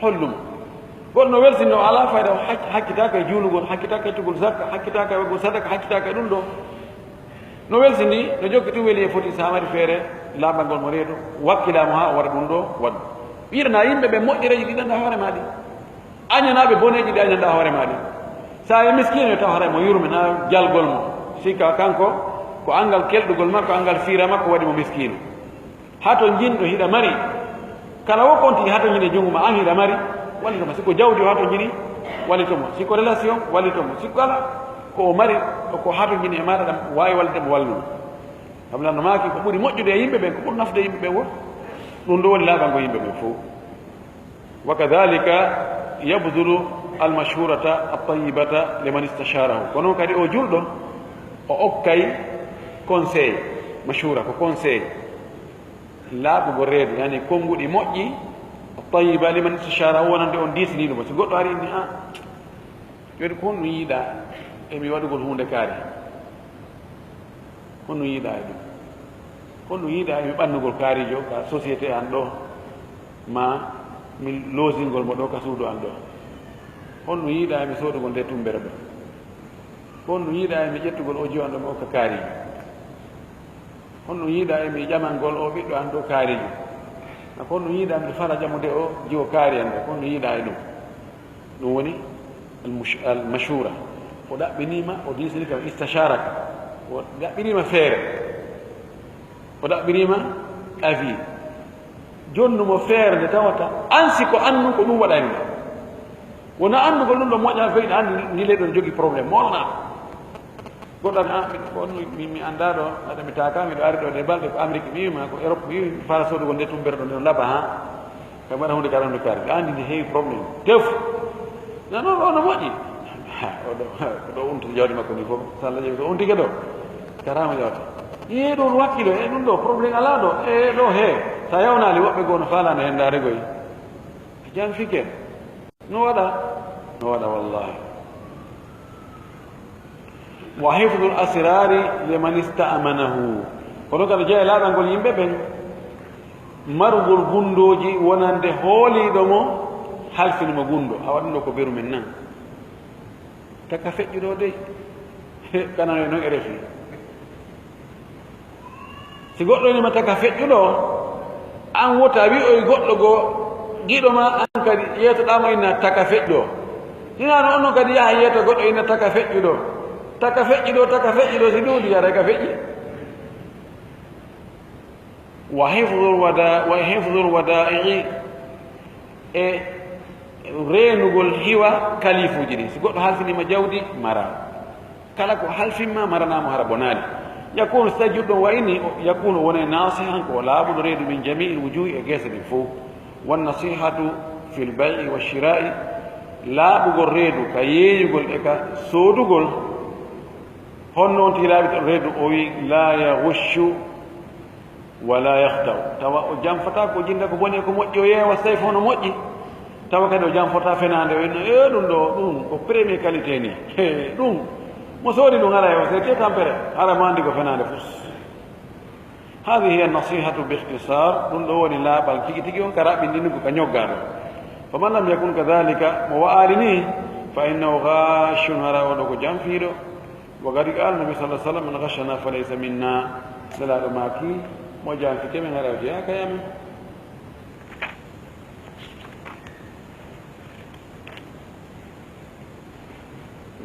hollumo goɗɗo no welsinno ala fayda hakkitaka e juulugol hakkitaka e tugol zakka hakkitaka e waggol sadaka hakkitaka e ɗum ɗo no welsini no jokki tu weeli e foti samari feere laaɓal ngol mo reedu wakkilamo ha waɗa ɗum ɗo waɗu wiɗana yimɓe ɓe moƴƴereji ɗiɗanɗa hoore ma ɗi añanaɓe boneji ɗi añanɗa hoore ma ɗi sa e miskino taw haray mo yurmina jalgol mo sikka kanko ko angal kelɗugol makko angal fiira makko waɗi mo miskino ha to jinɗo hiɗa mari kala wo konti ha to jiɗe junngo ma an hiɗa mari wallitomo sikko jawdi o ha to jini wallitomo sikko relation wallitomo sikko ala ko o mari ko ha to jini e maɗa ɗam wawi wallitemo walluɗo ɗam lanno maki ko ɓuuri moƴƴude e yimɓe ɓen ko ɓuuri nafde yimɓe ɓen won ɗum ɗo woni laaɓango yimɓe ɓen fof wa kadhalika yabdulu almashhurata altayibata liman istacharahu ko noon kadi o julɗo o okkay conseil mashhura ko conseil laaɓugo reedu yani konnguɗi moƴƴi tayiba liman istacharahu wonande on disaniɗumo so goɗɗo ari inni a joni ko honɗum yiiɗa emi waɗugol hunde kaari honɗum yiiɗa e ɗum honɗum yiiɗa emi ɓannugol kaarijo ka société an ɗo ma mi loosingol mo ɗo ka suudu an ɗo honɗum yiiɗa emi soodugol nde tumbere ɗo honɗum yiiɗa emi ƴettugol o jiwan ɗo mi okka kaarijo honɗum yiiɗa emi ƴamangol o ɓiɗɗo an ɗo kaarijo honɗum yiiɗa mi fala ƴamude o jiwo kaari an ɗo honɗum yiiɗa e ɗum ɗum woni almashura o ɗaɓɓinima o disani kam istacharaka o ɗaɓɓinima feere o ɗaɓɓinima avis jonnumo feere nde tawata ansi ko annu ko ɗum waɗani wona annugol ɗum ɗo moƴƴa feyɗo anndi ni ley ɗon jogii probléme molna goɗɗo mi mi annda ɗo aɗa mi taka miɗo ari ɗo de balɗe ko amérique mi wima ko europe mi wi fala soodugol nde tumbere ɗo nde laaba ha kam waɗa hunde kaɗa hunde kaari ɗo anndi nde heewi probléme tef non non ɗo no moƴƴi oɗo untude jawdi makko ni fof so allah ƴeewi so untike ɗo karama jawta ye ɗon wakkilo e ɗum ɗo probléme ala ɗo e ɗo he sa yawnali woɓɓe goo no falano hen ndaarigoy jan fiken no waɗa wallahi wa hifdu l asrari liman istamanahu kono kadi jeeya laaɓal ngol yimɓe ɓen marugol gundoji wonande hooliɗo mo halfinimo gundo a waɗuno ko beru men nan taka feƴƴuɗo dey kanano noon e refi si goɗɗo inima taka feƴƴuɗo an wota wi oye goɗɗo goo giɗo ma an kadi yeetoɗamo inna taka feƴƴo hinano on noon kadi yaha yeeto goɗɗo inna taka feƴƴuɗo taka feƴƴuɗo si ɗuuɗi yara ka feƴƴi wa hifdul wada'i e reenugol hiwa kalifuji ɗi so goɗɗo halfinima jawdi mara kala ko halfinma maranamo hara bonani yakunu so tawi juɗɗo wayni yakunu wone nasihan ko laaɓuɗo reedu min jamii wujuhi e guese ɗin fof wannasihatu fi lbayi wa shira'i laaɓugol reedu ka yeeyugol e ka soodugol honno on tilaaɓi reedu o wi la yahushu wala yahtaw tawa o janfata ko jinda ko boni ko moƴƴi o yeewa so tawi fof no moƴƴi tawa kadi o janfota fenade wenno ɗum ɗo ɗum ko premier qualité ni ɗum mo soodi ɗum ala o c'est tempéré ara mandi ko fenade fof hadi hiya nasihatu bi ihtisar ɗum ɗo woni laaɓal tigi tigi on ka raɓɓindini ko ka ñoggaɗo fa man lam yakun kadhalika mo wa'ali ni fa innahu ghashun hara oɗo ko janfiiɗo wa gadi qala nabi sallah sallam man ghashana fa laysa minna selaɗo maki mo janfite men hara o jeeya kayamen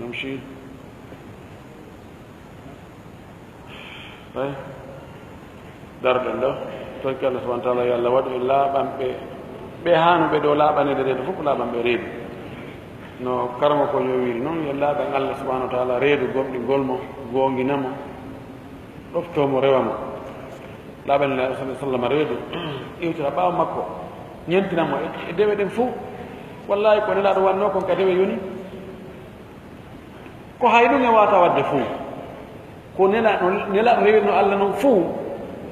نمشي طيب darde ndo tokki Allah subhanahu wa ta'ala yo Allah waɗu laaɓanɓe ɓe hanuɓe ɗo laaɓanede reedu fof ko laaɓanɓe reedu no karmo ko yo wiri noon yo laaɓan Allah subhanahu wa ta'ala reedu gomɗi golmo gonginamo ɗoftomo rewamo laaɓan la sallam reedu iwtira ɓaawa makko ñentinamo e dewe ɗen fof wallahi ko nelaɗo wanno kon ka dewe yoni ko hay ɗum e wata wadde fuu ko nelaɗo rewirno Allah noon fuu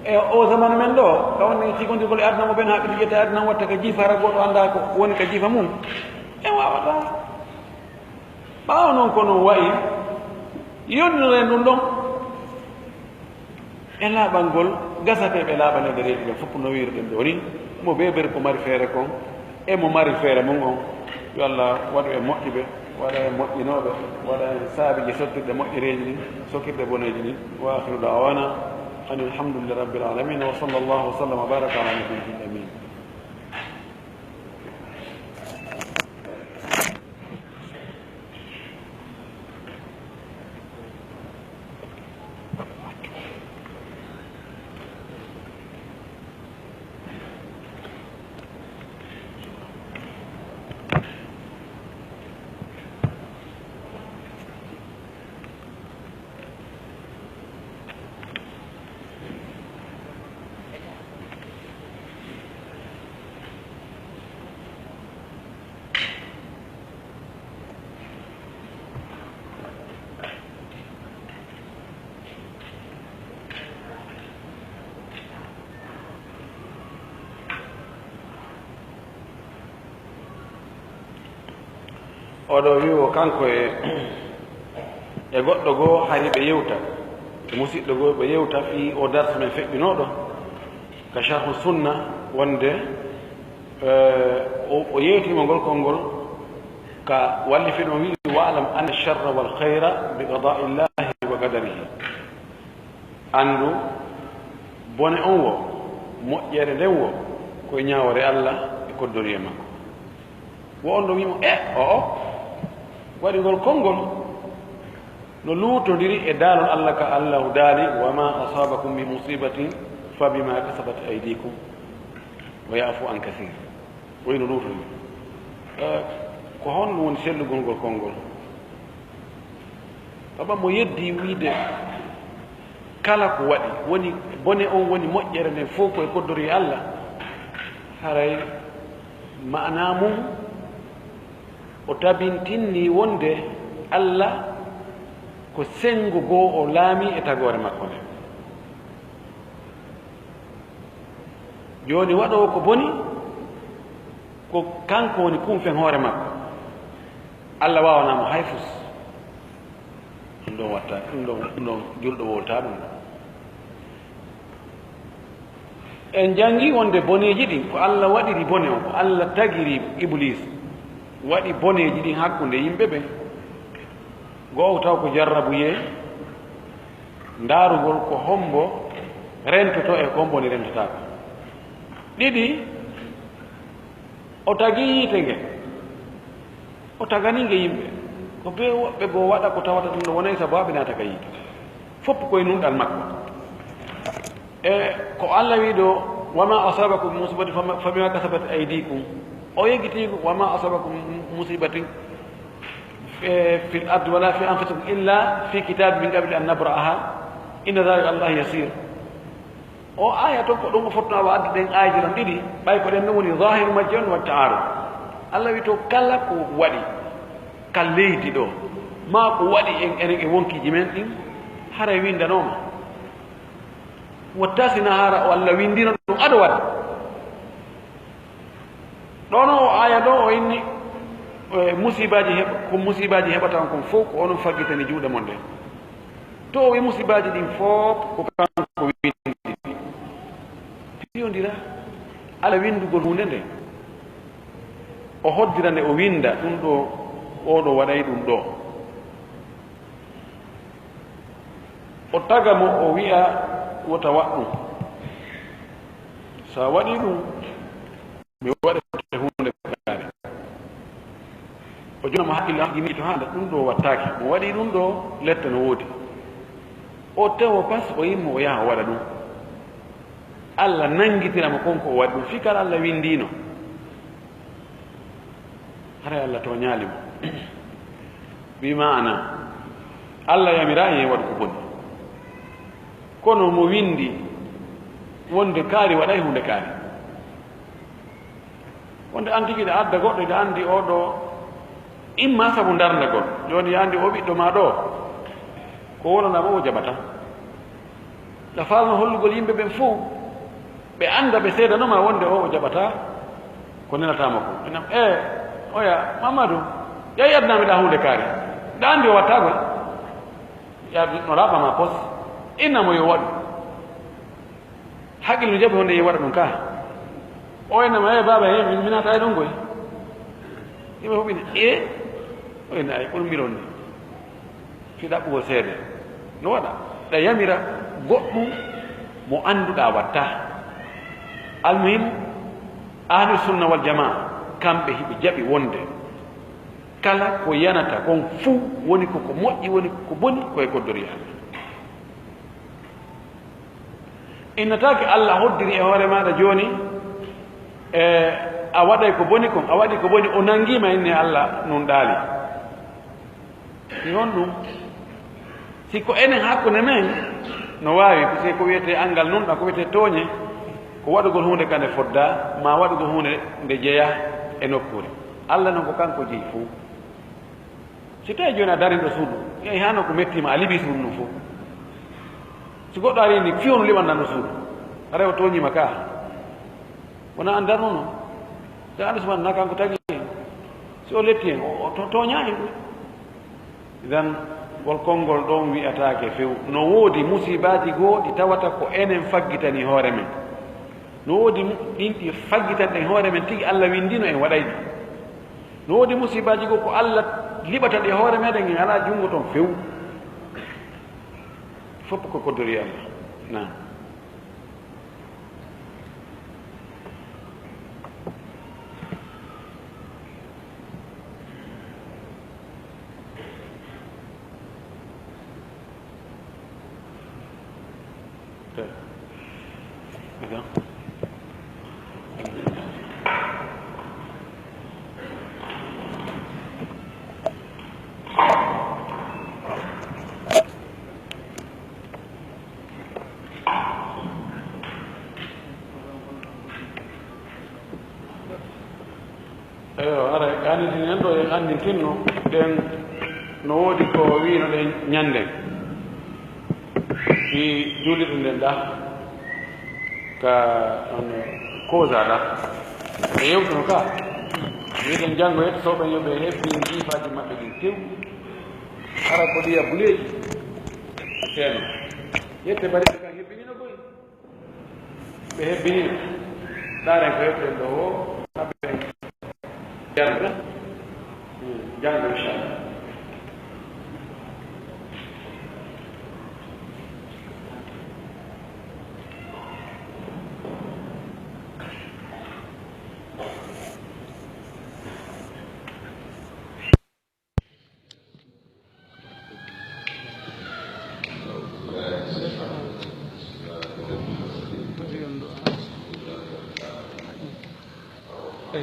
e o zamanu men ɗo ka wonni tigondirgol e aduna mo ɓen ha ɓe ƴetta aduna watta ka jiifara goɗɗo anda ko woni ka jiifa mum e wawata ɓaawa noon kono wayi yonnire ɗum ɗon e laaɓangol gasate ɓe laaɓanede reeɗi ɓen fof no wirɗen ɗo ni mo ɓeɓere ko mari feere kon e mo mari feere mum on yo Allah waɗu e moƴƴiɓe waɗa e moƴƴinoɓe waɗa e saabiji sottirde moƴƴereji ɗin sokkirde boneji ɗin wa akhiru dawana an alhamdulillahi rabbil alamin wa sallallahu wa sallam wa baraka ala nabiyil amin oɗo wiwo kanko e goɗɗo goo hari ɓe yewta e musidɗo goo ɓe yewta fi o darse men feƴƴinoɗo ka charhu sunna wonde o yewtima ngol konngol ka wallifi ɗon wi walam an charra wal hayra bi qada'i llahi wa qadarihi andu bone on wo moƴƴere nden wo koye ñawore Allah e koddori e makko wo on ɗo wimo o waɗi ngol konngol no luutodiri e daalol Allah ka allahu daali wa ma asabakum min musibatin fa bima kasabat aydikum wa yafu an kathir woy no luutodiri ko honno woni sellugol ngol konngol aba mo yeddi wiide kala ko waɗi woni bone on woni moƴƴere nden fof koye koddori Allah haray ma'ana mum o tabintinni wonde Allah ko sengo goo o laami e tagore makko nde joni waɗowo ko boni ko kanko woni kumfen hoore makko Allah wawanamo hay fus ɗum ɗon watta ɗum ɗon julɗo wolta ɗum en jangi wonde boneji ɗin ko Allah waɗiri bone o ko Allah tagiri iblis waɗi boneji ɗin hakkunde yimɓe ɓe goo taw ko jarrabuye ndaarugol ko hombo rentoto e ko mboni rentotako ɗiɗi o tagi yiite nge o tagani nge yimɓe ko be woɓɓe goo waɗa ko tawata ɗum no wonay sababu naata ka yiite fopp koye nunɗal makko ko Allah wi ɗo wama asabakum musibati fabima kasabat aydikum o yeggitiiko wama asabakum musibatin fi l ard wala fi anfusikum illa fi kitabe min qabli an nabra'aha inna dhalika allah yasir o aya toon ko ɗum o fotnoa wa adde ɗen aaji tan ɗiɗi ɓay ko ɗen ɗum woni zahiru majji on wa taaruf Allah wi to kala ko waɗi ka leydi ɗo ma ko waɗi enen e wonkiji men ɗin hara windanoma wattasina hara o Allah windino ɗum aɗa waɗa ɗono o aya ɗo o inni musibaji ko musibaji heɓata on kon fof ko onon faggitani juuɗe mon ɗen to o wi musibaji ɗin fof ko kanko windi fiyodira ala windugol hunde nde o hoddira nde o winda ɗum ɗo oɗo waɗay ɗum ɗo o taga mo o wi'a wota waɗɗum sa waɗi ɗum mi waɗete hunde kaare o jonamo haqqille haqqini to handa ɗum ɗo wattake mo waɗi ɗum ɗo letta no woodi o tawa pas o yimmo o yaha o waɗa ɗum Allah nangitiramo konko o waɗi ɗum fi kala Allah windino hara Allah to ñaalimo bimana Allah yamirayi hen waɗu ko bonni kono mo windi wonde kaari waɗay hunde kaari wonde an tigi ɗe adda goɗɗo ɗe andi oɗo imma sabu darndagol joni andi o ɓiɗɗo ma ɗo ko wonanama o jaɓata ɗa falno hollugol yimɓe ɓen fof ɓe anda ɓe seedanoma wonde o jaɓata ko nenatama ko enam oya Mamadou yeyi addanameɗa hunde kaari ɗa andi o wattagol ya no raɓama pos innamo yo waɗu haqqille no jaɓi honde yo waɗa ɗum ka o enama baba he minata e ɗon goy yimɓe fof ɓini o ena ay kono mbiron ni fi ɗaɓɓugol seede no waɗa ɗa yamira goɗɗum mo annduɗa watta almuhim ahlu sunna wal jamaa kamɓe hiɓe jaɓi wonde kala ko yanata kon fuu woni koko moƴƴi woni ko boni koye koddori Allah innatake Allah hoddiri e hoore maɗa joni a waɗay ko boni kon a waɗi ko boni o nangima inni Allah nun ɗaali yon ɗum siko enen hakkude men no wawi puisque ko wiyete angal nun ɗa ko wiyete tooñe ko waɗugol hunde kande fodda ma waɗugol hunde nde jeeya e nokkure Allah noon ko kanko jeeyi fuu si tawi joni a darinɗo suudu yeyi hano ko mettima a liɓi suudu num fof si goɗɗo ari ni fiyono liɓandanɗo suudu ara o tooñima ka wona an darno noon so anda suman na kanko tagi hen si o letti hen o tooña hen ɗum idan ngol konngol ɗon wiyatake few no woodi musibaji goo ɗi tawata ko enen faggitani hoore men no woodi ɗin ɗi faggitanɗen hoore men tigi Allah windino en waɗay ɗi no woodi musibaji goo ko Allah liɓata ɗe hoore meɗen en ala junngo toon few fof ko koddori Allah nan anditinen ɗo en anditinno ɗen no woodi ko wino ɗen ñanden i juuliɗo nden ɗa ka on cause aɗa e yewtuno ka wiɗen janngo hettotoɓen yoɓe heɓɓi jiifaji maɓɓe ɗin tew ara ko ɗiya buleeji teeno yette mbaɗiɓe kan hebbinino boyi ɓe hebbinino ɗaren ko heɓɗen ɗo o haɓɓen jannga jannga inchallah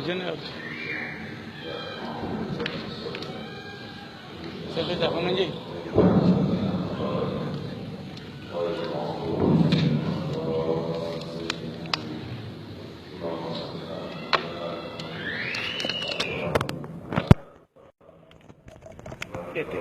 général sekretari kono jeeyi ete